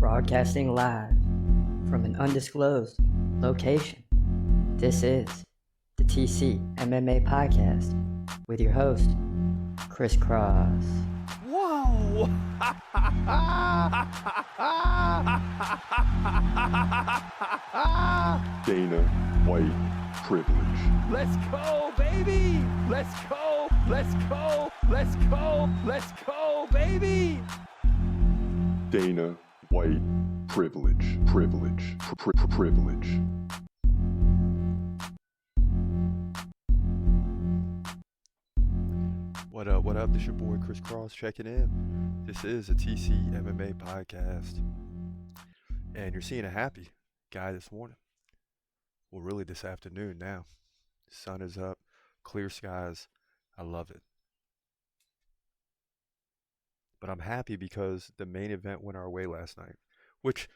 Broadcasting live from an undisclosed location. This is the TCMMA podcast with your host, Chris Cross. Whoa! Dana White privilege. Let's go, baby! Let's go! Let's go! Let's go! Let's go, baby! Dana White privilege. Privilege. Privilege. What up? What up? This your boy Chris Cross checking in. This is a TCMMA podcast. And you're seeing a happy guy this morning. Well, really this afternoon now. Sun is up, clear skies. I love it. But I'm happy because the main event went our way last night, which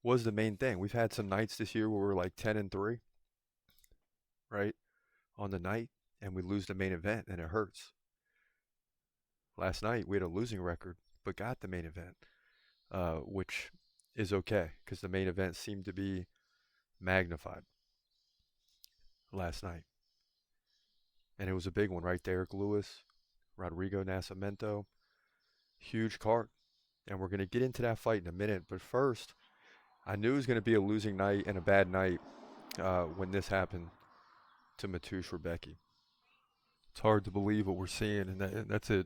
was the main thing. We've had some nights this year where we're like 10-3, right, on the night, and we lose the main event, and it hurts. Last night, we had a losing record, but got the main event, which is okay, because the main event seemed to be magnified last night. And it was a big one, right? Derek Lewis, Rodrigo Nascimento, huge card. And we're going to get into that fight in a minute. But first, I knew it was going to be a losing night and a bad night when this happened to Mateusz Rebecki. It's hard to believe what we're seeing, and that's it.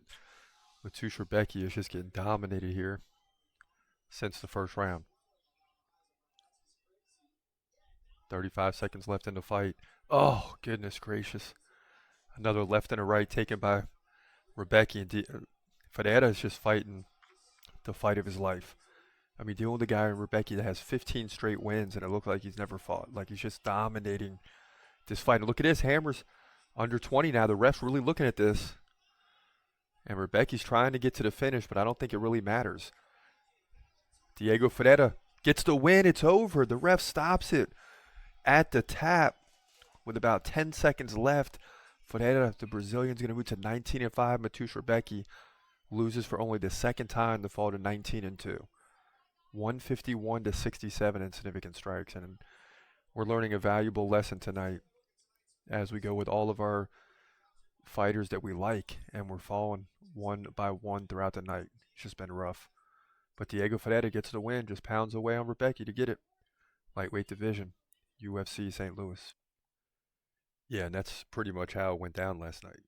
Mateusz Rebecki is just getting dominated here since the first round. 35 seconds left in the fight. Oh, goodness gracious. Another left and a right taken by Rebecki. And Ferreira is just fighting the fight of his life. I mean, dealing with a guy in Rebecki that has 15 straight wins, and it looked like he's never fought. Like, he's just dominating this fight. And look at this. Hammer's under 20 now. The ref's really looking at this. And Rebecki's trying to get to the finish, but I don't think it really matters. Diego Ferreira gets the win. It's over. The ref stops it at the tap with about 10 seconds left. Ferreira, the Brazilian's going to move to 19-5. Mateusz Rebecki loses for only the second time to fall to 19-2. 151-67 in significant strikes. And we're learning a valuable lesson tonight as we go with all of our fighters that we like, and we're falling one by one throughout the night. It's just been rough. But Diego Ferreira gets the win, just pounds away on Rebecki to get it. Lightweight division, UFC St. Louis. Yeah, and that's pretty much how it went down last night.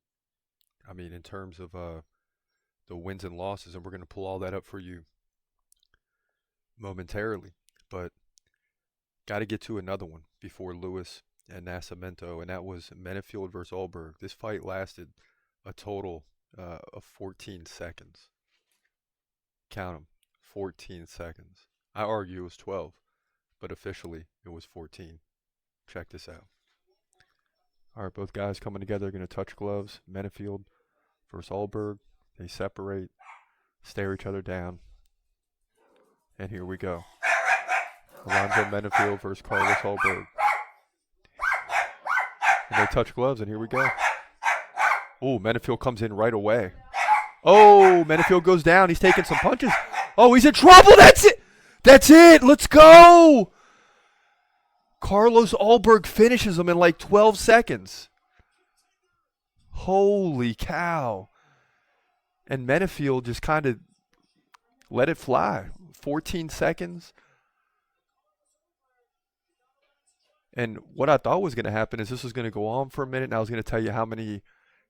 I mean, in terms of the wins and losses, and we're going to pull all that up for you momentarily. But got to get to another one before Lewis and Nascimento, and that was Menifield versus Alberg. This fight lasted a total of 14 seconds. Count them, 14 seconds. I argue it was 12, but officially it was 14. Check this out. All right, both guys coming together, going to touch gloves. Menifield versus Alberg. They separate, stare each other down, and here we go. Alonzo Menifield versus Carlos Alberg. And they touch gloves, and here we go. Oh, Menifield comes in right away. Oh, Menifield goes down. He's taking some punches. Oh, he's in trouble. That's it. That's it. Let's go. Carlos Alberg finishes him in like 12 seconds. Holy cow. And Menifield just kind of let it fly. 14 seconds. And what I thought was going to happen is this was going to go on for a minute, and I was going to tell you how many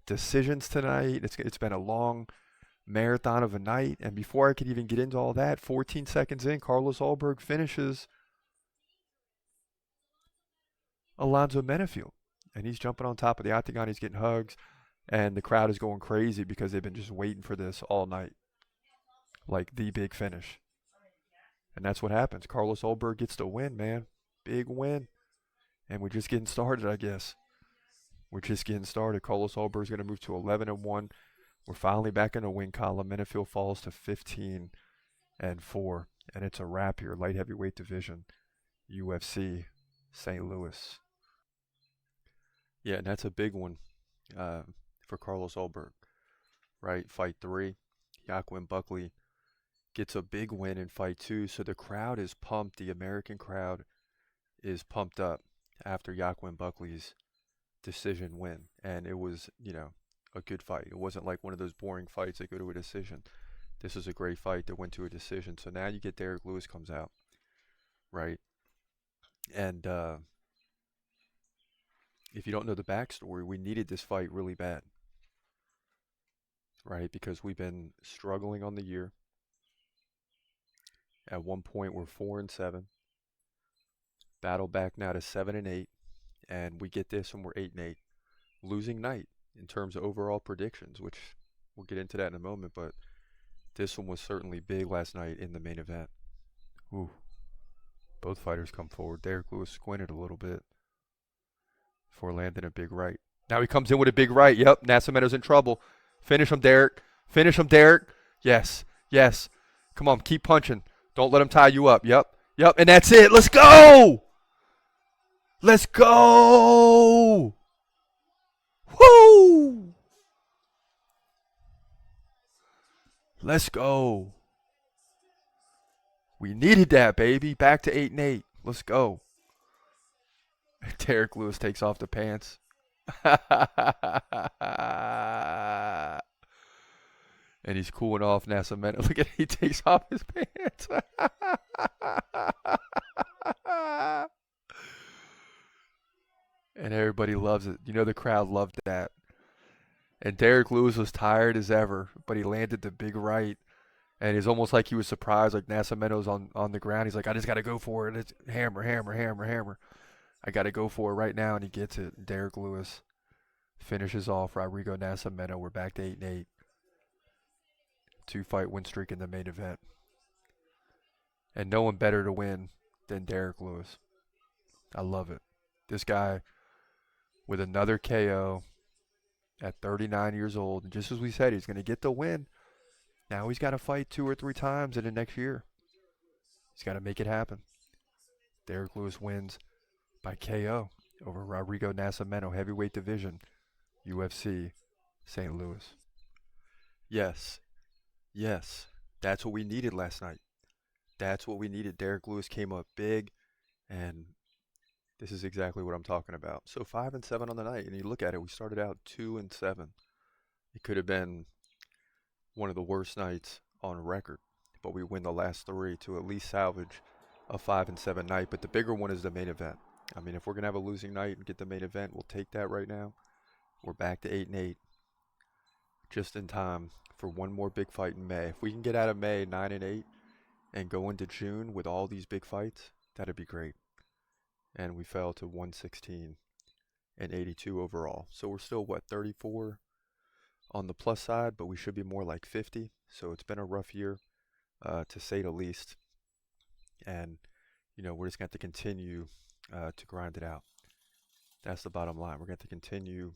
decisions tonight. It's been a long marathon of a night. And before I could even get into all that, 14 seconds in, Carlos Alberg finishes Alonzo Menifield. And he's jumping on top of the octagon. He's getting hugs. And the crowd is going crazy because they've been just waiting for this all night. Like the big finish. And that's what happens. Carlos Alberg gets the win, man. Big win. And we're just getting started, I guess. We're just getting started. Carlos Alberg's going to move to 11-1. We're finally back in the win column. Menifield falls to 15-4. And it's a wrap here. Light heavyweight division. UFC St. Louis. Yeah, and that's a big one for Carlos Alberg. Right? Fight 3. Joaquin Buckley gets a big win in fight 2, so the crowd is pumped. The American crowd is pumped up after Joaquin Buckley's decision win, and it was, a good fight. It wasn't like one of those boring fights that go to a decision. This was a great fight that went to a decision. So now you get Derek Lewis comes out, right? And if you don't know the backstory, we needed this fight really bad, right? Because we've been struggling on the year. At one point, we're 4-7. Battle back now to 7-8, and we get this and we're 8-8. Losing night in terms of overall predictions, which we'll get into that in a moment, but this one was certainly big last night in the main event. Ooh. Both fighters come forward. Derek Lewis squinted a little bit before landing a big right. Now he comes in with a big right. Yep, Nascimento's in trouble. Finish him, Derek. Finish him, Derek. Yes, yes. Come on, keep punching. Don't let him tie you up. Yep, yep, and that's it. Let's go! Let's go! Woo! Let's go. We needed that, baby. Back to 8-8. Let's go. Derek Lewis takes off the pants. And he's cooling off Nascimento. Look at he takes off his pants. And everybody loves it. The crowd loved that. And Derek Lewis was tired as ever, but he landed the big right. And it's almost like he was surprised, like Nascimento's on the ground. He's like, I just got to go for it. It's hammer, hammer, hammer, hammer. I got to go for it right now, and he gets it. Derek Lewis finishes off Rodrigo Nascimento. We're back to 8-8. 2-fight win streak in the main event. And no one better to win than Derek Lewis. I love it. This guy with another KO at 39 years old. And just as we said, he's going to get the win. Now he's got to fight 2 or 3 times in the next year. He's got to make it happen. Derek Lewis wins by KO over Rodrigo Nascimento, heavyweight division, UFC St. Louis. Yes, yes, that's what we needed last night. That's what we needed. Derek Lewis came up big, and this is exactly what I'm talking about. So 5-7 on the night, and you look at it, we started out 2-7. It could have been one of the worst nights on record, but we win the last 3 to at least salvage a 5-7 night. But the bigger one is the main event. I mean, if we're gonna have a losing night and get the main event, we'll take that right now. We're back to 8-8, just in time for one more big fight in May. If we can get out of May 9-8 and go into June with all these big fights, that'd be great. And we fell to 116 and 82 overall. So we're still 34 on the plus side, but we should be more like 50. So it's been a rough year, to say the least. And we're just going to continue to grind it out. That's the bottom line. We're going to continue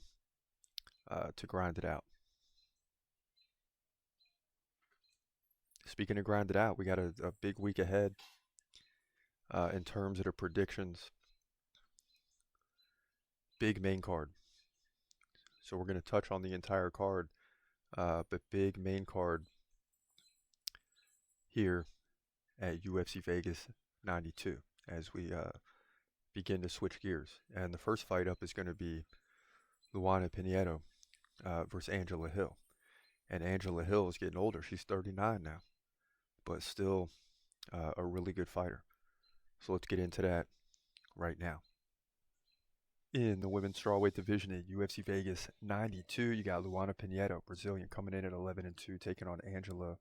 to grind it out. Speaking of grind it out, we got a big week ahead in terms of the predictions. Big main card. So we're going to touch on the entire card, but big main card here at UFC Vegas 92 as we begin to switch gears. And the first fight up is going to be Luana Pinheiro versus Angela Hill. And Angela Hill is getting older. She's 39 now, but still a really good fighter. So let's get into that right now. In the women's strawweight division at UFC Vegas 92, you got Luana Pinheiro, Brazilian, coming in at 11-2, taking on Angela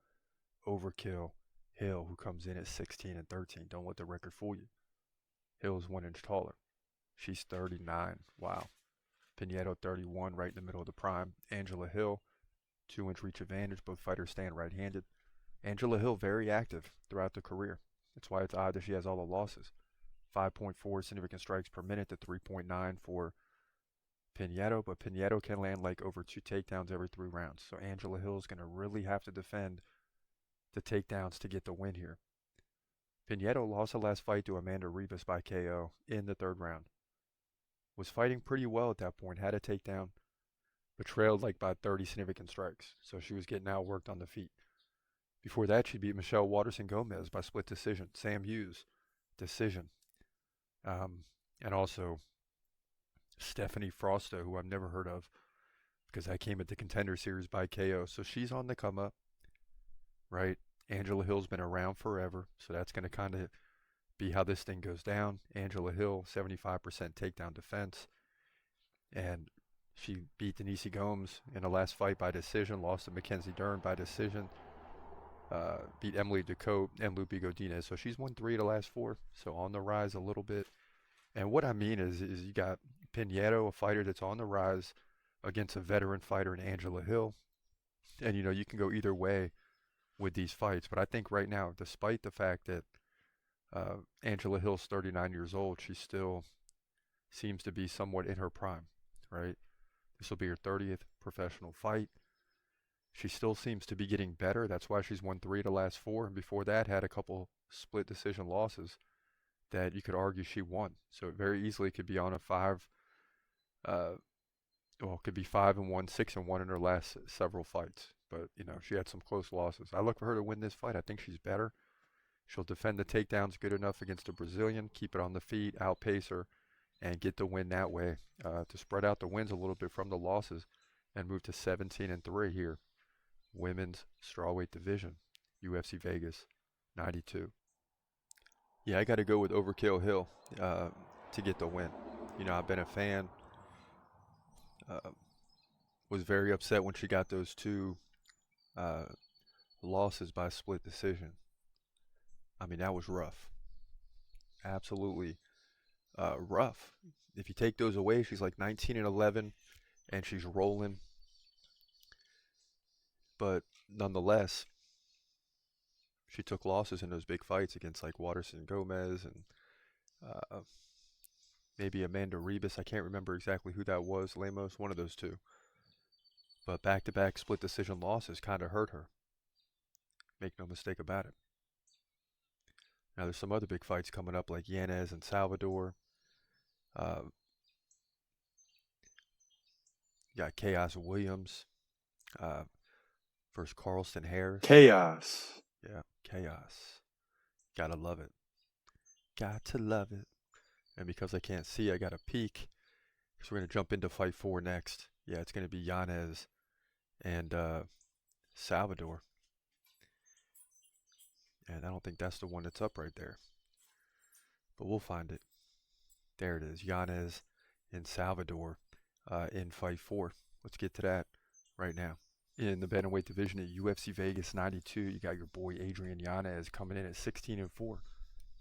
Overkill Hill, who comes in at 16-13. Don't let the record fool you. Hill's 1 inch taller. She's 39. Wow. Pinheiro 31, right in the middle of the prime. Angela Hill, 2 inch reach advantage. Both fighters stand right-handed. Angela Hill very active throughout the career. That's why it's odd that she has all the losses. 5.4 significant strikes per minute to 3.9 for Pinheiro, but Pinheiro can land like over 2 takedowns every 3 rounds. So Angela Hill is going to really have to defend the takedowns to get the win here. Pinheiro lost the last fight to Amanda Ribas by KO in the 3rd round. Was fighting pretty well at that point, had a takedown, but trailed like by 30 significant strikes. So she was getting outworked on the feet Before that, she beat Michelle Waterson-Gomez by split decision. Sam Hughes, decision. And also Stephanie Frosto, who I've never heard of because I came at the Contender Series by KO. So she's on the come up, right? Angela Hill's been around forever, so that's going to kind of be how this thing goes down. Angela Hill, 75% takedown defense. And she beat Denise Gomes in the last fight by decision, lost to Mackenzie Dern by decision, beat Emily Ducote and Lupe Godinez. So she's won 3 of the last 4, so on the rise a little bit. And what I mean is you got Pinheiro, a fighter that's on the rise, against a veteran fighter in Angela Hill. And, you know, you can go either way with these fights. But I think right now, despite the fact that Angela Hill's 39 years old, she still seems to be somewhat in her prime, right? This will be her 30th professional fight. She still seems to be getting better. That's why she's won 3 of the last 4. And before that, had a couple split decision losses that you could argue she won. So it very easily could be on a 5, it could be 5-1, 6-1 in her last several fights. But, you know, she had some close losses. I look for her to win this fight. I think she's better. She'll defend the takedowns good enough against a Brazilian, keep it on the feet, outpace her, and get the win that way to spread out the wins a little bit from the losses and move to 17-3 here. Women's strawweight division, UFC Vegas, 92. Yeah, I got to go with Overkill Hill to get the win. You know, I've been a fan. Was very upset when she got those 2 losses by split decision. I mean, that was rough. Absolutely rough. If you take those away, she's like 19-11, and she's rolling. But nonetheless, she took losses in those big fights against like Waterson-Gomez and maybe Amanda Ribas. I can't remember exactly who that was. Lemos, one of those 2. But back-to-back split decision losses kind of hurt her. Make no mistake about it. Now there's some other big fights coming up like Yanez and Salvador. Got Chaos Williams versus Carlston Harris. Chaos. Yeah, Chaos. Gotta love it. Got to love it. And because I can't see, I got a peek. So we're going to jump into fight 4 next. Yeah, it's going to be Yanez and Salvador. And I don't think that's the one that's up right there. But we'll find it. There it is. Yanez and Salvador in fight 4. Let's get to that right now. In the bantamweight division at UFC Vegas 92, you got your boy Adrian Yanez coming in at 16-4.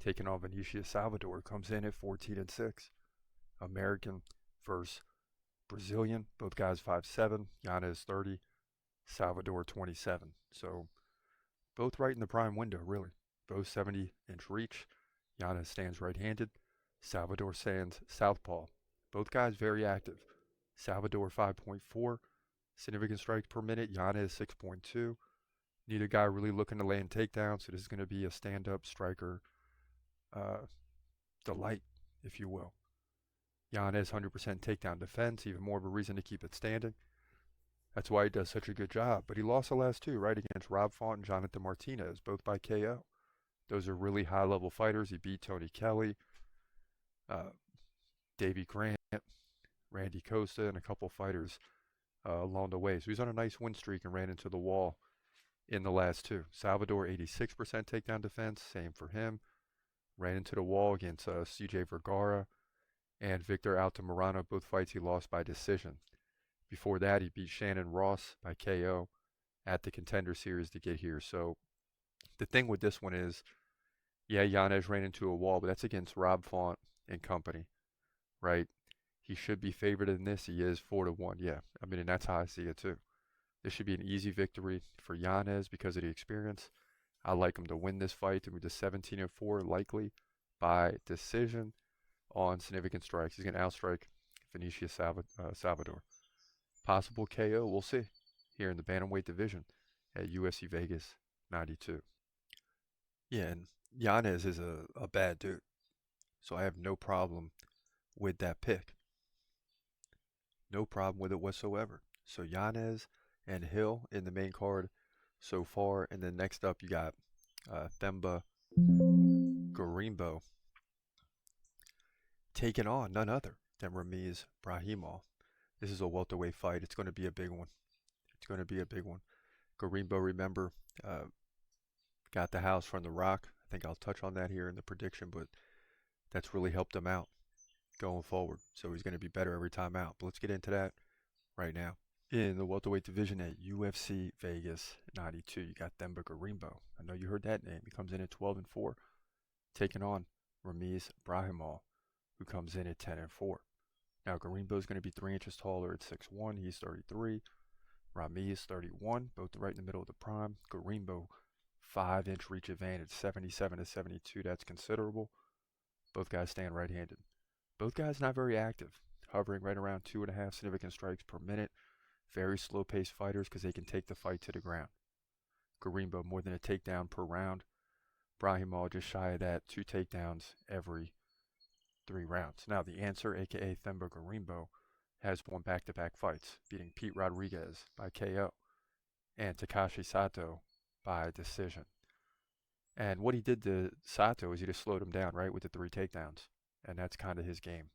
Taking on Vinicius Salvador, comes in at 14-6. American versus Brazilian, both guys 5'7", Yanez 30, Salvador 27. So both right in the prime window, really. Both 70-inch reach. Yanez stands right-handed. Salvador stands southpaw. Both guys very active. Salvador 5.4 significant strikes per minute. Yanez 6.2. Neither guy really looking to land takedowns, so this is going to be a stand-up striker delight, if you will. Yanez 100% takedown defense, even more of a reason to keep it standing. That's why he does such a good job. But he lost the last 2, right, against Rob Font and Jonathan Martinez, both by KO. Those are really high-level fighters. He beat Tony Kelly, Davey Grant, Randy Costa, and a couple fighters along the way. So he's on a nice win streak and ran into the wall in the last 2. Salvador, 86% takedown defense, same for him. Ran into the wall against CJ Vergara and Victor Altamirano, both fights he lost by decision. Before that, he beat Shannon Ross by KO at the Contender Series to get here. So the thing with this one is, yeah, Yanez ran into a wall, but that's against Rob Font and company, right? He should be favored in this. He is 4-1. Yeah, I mean, and that's how I see it too. This should be an easy victory for Yanez because of the experience. I like him to win this fight to move to 17-4, likely by decision on significant strikes. He's going to outstrike Vinicius Salvador. Possible KO, we'll see, here in the bantamweight division at UFC Vegas 92. Yeah, and Yanez is a bad dude, so I have no problem with that pick. No problem with it whatsoever. So Yanez and Hill in the main card, so far. And then next up, you got Themba Gorimbo taking on none other than Ramiz Brahimaj. This is a welterweight fight. It's going to be a big one. It's going to be a big one. Gorimbo, remember, got the house from The Rock. I think I'll touch on that here in the prediction, but that's really helped him out going forward. So he's going to be better every time out. But let's get into that right now. In the welterweight division at UFC Vegas 92, you got Themba Gorimbo. I know you heard that name. He comes in at 12-4, taking on Ramiz Brahimaj, who comes in at 10-4. Now Gorimbo is going to be 3 inches taller at 6'1". He's 33. Ramiz 31, both right in the middle of the prime. Gorimbo 5-inch reach advantage, 77-72. That's considerable. Both guys stand right-handed. Both guys not very active, hovering right around 2.5 significant strikes per minute. Very slow-paced fighters because they can take the fight to the ground. Gorimbo more than a takedown per round. Brahimaj just shy of that, 2 takedowns every 3 rounds. Now the answer, aka Themba Gorimbo, has won back-to-back fights, beating Pete Rodriguez by KO and Takashi Sato by decision. And what he did to Sato is he just slowed him down, right, with the 3 takedowns. And that's kind of his game.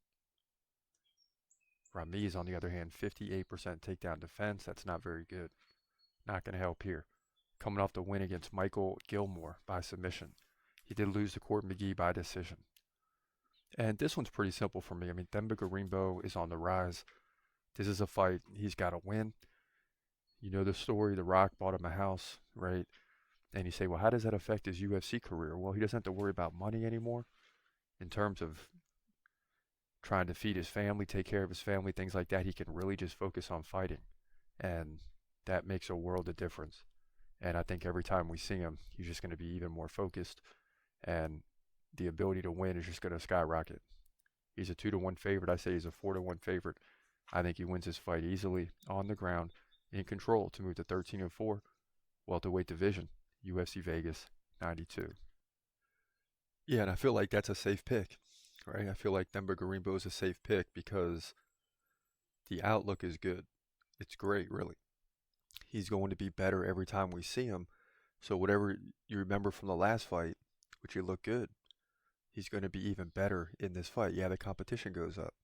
Ramiz, on the other hand, 58% takedown defense. That's not very good. Not going to help here. Coming off the win against Michael Gilmore by submission. He did lose to Court McGee by decision. And this one's pretty simple for me. I mean, Themba Gorimbo is on the rise. This is a fight he's got to win. You know the story. The Rock bought him a house, right? And you say, well, how does that affect his UFC career? Well, he doesn't have to worry about money anymore in terms of trying to feed his family, take care of his family, things like that. He can really just focus on fighting. And that makes a world of difference. And I think every time we see him, he's just going to be even more focused. And the ability to win is just going to skyrocket. He's a 2-1 favorite. I say he's a 4-1 favorite. I think he wins this fight easily on the ground, in control, to move to 13-4, welterweight division, UFC Vegas 92. Yeah, and I feel like that's a safe pick, right? I feel like Themba Gorimbo is a safe pick because the outlook is good. It's great, really. He's going to be better every time we see him. So whatever you remember from the last fight, which he looked good, he's going to be even better in this fight. Yeah, the competition goes up.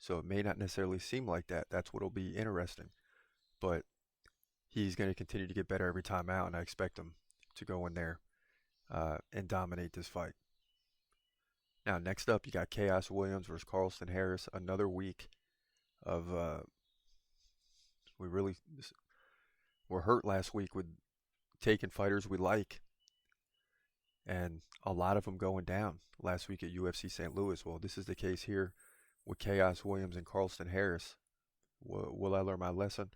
So it may not necessarily seem like that. That's what'll be interesting. But he's going to continue to get better every time out, and I expect him to go in there and dominate this fight. Now, next up, you got Khaos Williams versus Carlston Harris. Another week of we're hurt last week with taking fighters we like, and a lot of them going down last week at UFC St. Louis. Well, this is the case here with Khaos Williams and Carlston Harris. Will I learn my lesson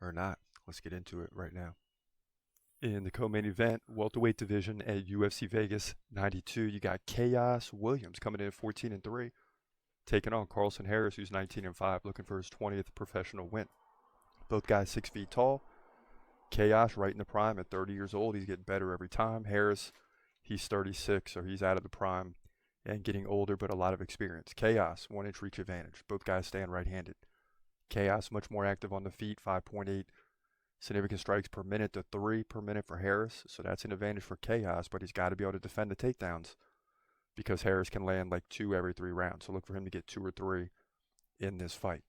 or not? Let's get into it right now. In the co-main event, welterweight division at UFC Vegas 92, you got Khaos Williams coming in at 14-3, taking on Carlston Harris, who's 19-5, looking for his 20th professional win. Both guys 6 feet tall. Khaos right in the prime at 30 years old. He's getting better every time. Harris, he's 36, so he's out of the prime and getting older, but a lot of experience. Khaos, 1-inch reach advantage. Both guys stand right-handed. Khaos much more active on the feet, 5.8 significant strikes per minute to 3 per minute for Harris. So that's an advantage for Khaos, but he's got to be able to defend the takedowns because Harris can land like 2 every 3 rounds. So look for him to get 2 or 3 in this fight.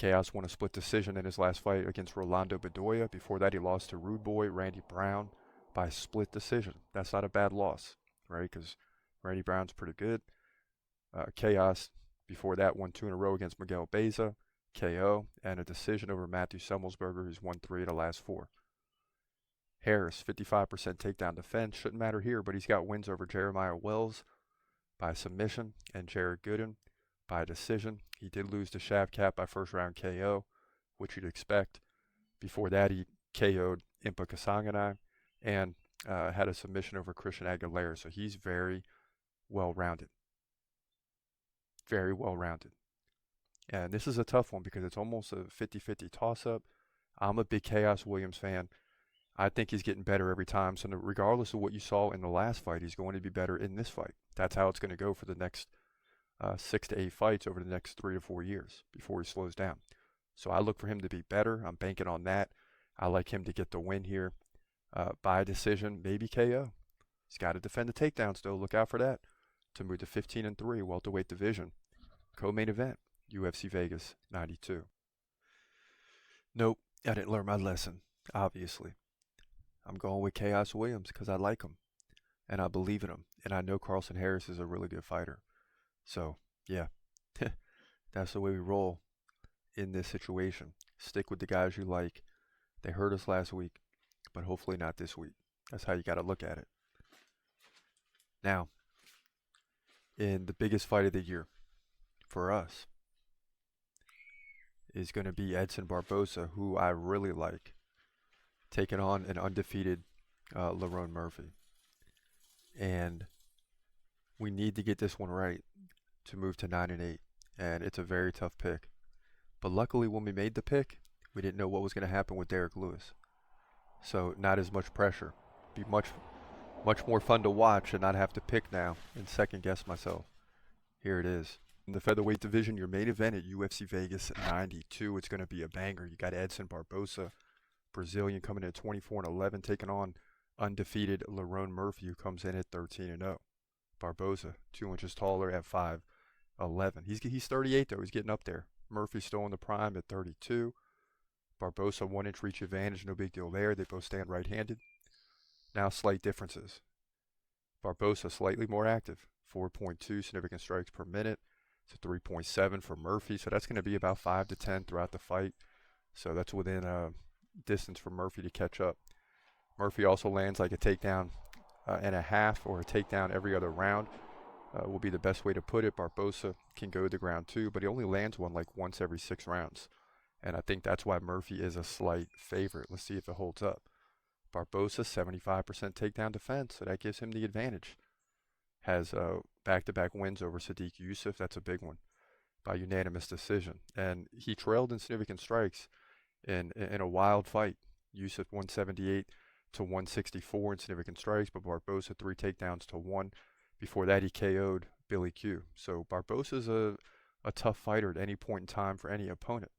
Khaos won a split decision in his last fight against Rolando Bedoya. Before that, he lost to Rude Boy Randy Brown by split decision. That's not a bad loss, right? Because Randy Brown's pretty good. Khaos, before that, won 2 in a row against Miguel Beza, KO, and a decision over Matthew Semmelsberger, who's won 3 of the last 4. Harris, 55% takedown defense. Shouldn't matter here, but he's got wins over Jeremiah Wells by submission and Jared Gooden by decision. He did lose to Shavkat by first round KO, which you'd expect. Before that, he KO'd Impa Kasanganay and had a submission over Christian Aguilera. So he's very well-rounded. Very well-rounded. And this is a tough one because it's almost a 50-50 toss-up. I'm a big Khaos Williams fan. I think he's getting better every time. So regardless of what you saw in the last fight, he's going to be better in this fight. That's how it's going to go for the next 6 to 8 fights over the next 3 to 4 years before he slows down. So I look for him to be better. I'm banking on that. I like him to get the win here by decision, maybe KO. He's got to defend the takedowns, though. Look out for that. To move to 15-3, welterweight division. Co-main event, UFC Vegas 92. Nope, I didn't learn my lesson, obviously. I'm going with Chaos Williams because I like him, and I believe in him, and I know Carlson Harris is a really good fighter. So, yeah, that's the way we roll in this situation. Stick with the guys you like. They hurt us last week, but hopefully not this week. That's how you got to look at it. Now, in the biggest fight of the year for us is going to be Edson Barboza, who I really like, taking on an undefeated Lerone Murphy. And we need to get this one right to move to 9-8, and it's a very tough pick. But luckily, when we made the pick, we didn't know what was going to happen with Derek Lewis. So not as much pressure. Be much more fun to watch and not have to pick now and second guess myself. Here it is. In the featherweight division, your main event at UFC Vegas 92. It's going to be a banger. You got Edson Barboza, Brazilian, coming in at 24-11, taking on undefeated Lerone Murphy, who comes in at 13-0. Barboza, 2 inches taller at 5'11". He's 38 though. He's getting up there. Murphy's still in the prime at 32. Barboza, 1 inch reach advantage, no big deal there. They both stand right-handed. Now slight differences. Barboza slightly more active, 4.2 significant strikes per minute to 3.7 for Murphy. So that's going to be about 5 to 10 throughout the fight. So that's within a distance for Murphy to catch up. Murphy also lands like a takedown and a half, or a takedown every other round. Will be the best way to put it. Barboza can go to the ground too, but he only lands one like once every 6 rounds. And I think that's why Murphy is a slight favorite. Let's see if it holds up. Barboza, 75% takedown defense, so that gives him the advantage. Has back-to-back wins over Sadiq Youssef. That's a big one by unanimous decision. And he trailed in significant strikes in a wild fight. Youssef 178 to 164 in significant strikes, but Barboza 3 takedowns to 1. Before that, he KO'd Billy Q. So Barboza's a tough fighter at any point in time for any opponent.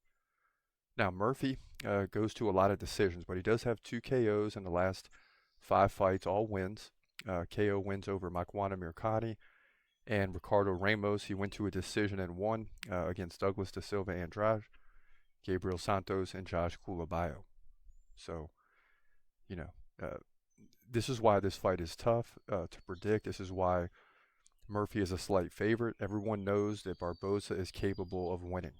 Now, Murphy goes to a lot of decisions, but he does have 2 KOs in the last 5 fights, all wins. KO wins over Makwana Mirkani and Ricardo Ramos. He went to a decision and won against Douglas Da Silva Andrade, Gabriel Santos, and Josh Kulabayo. So, this is why this fight is tough to predict. This is why Murphy is a slight favorite. Everyone knows that Barboza is capable of winning,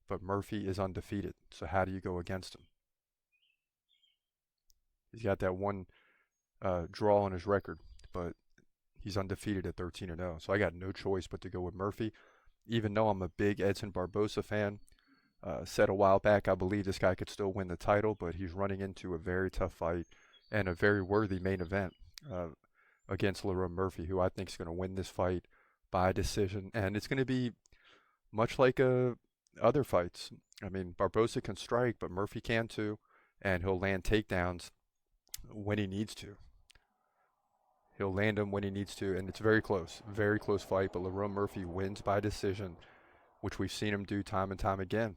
but Murphy is undefeated. So how do you go against him? He's got that one draw on his record, but he's undefeated at 13-0. So I got no choice but to go with Murphy, even though I'm a big Edson Barboza fan. Said a while back, I believe this guy could still win the title, but he's running into a very tough fight and a very worthy main event against Lerone Murphy, who I think is going to win this fight by decision. And it's going to be much like other fights. I mean, Barboza can strike, but Murphy can too, and he'll land takedowns when he needs to. He'll land them when he needs to, and it's very close fight, but Lerone Murphy wins by decision, which we've seen him do time and time again.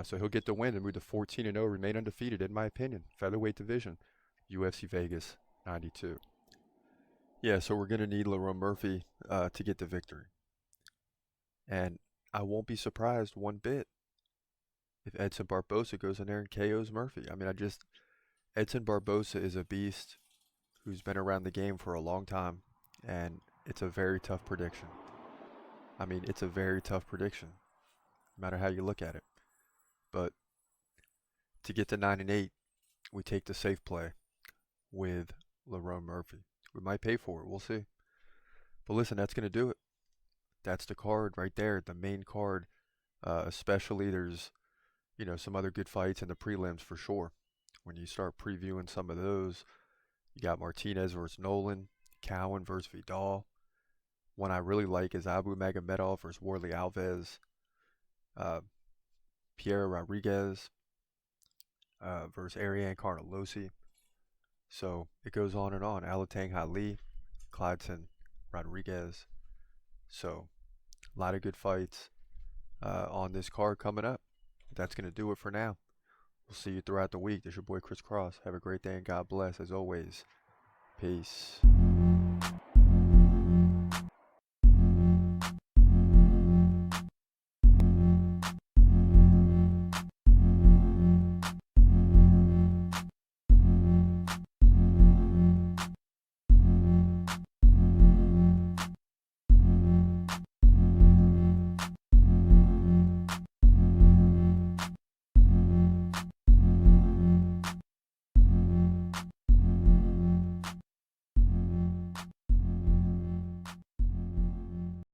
So he'll get the win and move to 14-0, remain undefeated, in my opinion. Featherweight division, UFC Vegas 92. Yeah, so we're going to need Lerone Murphy to get the victory. And I won't be surprised one bit if Edson Barboza goes in there and KOs Murphy. I mean, Edson Barboza is a beast who's been around the game for a long time, and it's a very tough prediction. I mean, it's a very tough prediction, no matter how you look at it. But to get to 9-8, we take the safe play with Lerone Murphy. We might pay for it. We'll see. But listen, that's going to do it. That's the card right there, the main card. Especially there's, some other good fights in the prelims for sure. When you start previewing some of those, you got Martinez versus Nolan, Cowan versus Vidal. One I really like is Abu Magomedov versus Warley Alves, Pierre Rodriguez versus Ariane Carnelossi. So it goes on and on. Alatang Ali, Clydeson Rodriguez. So a lot of good fights on this card coming up. That's going to do it for now. We'll see you throughout the week. This is your boy Chris Cross. Have a great day and God bless as always. Peace.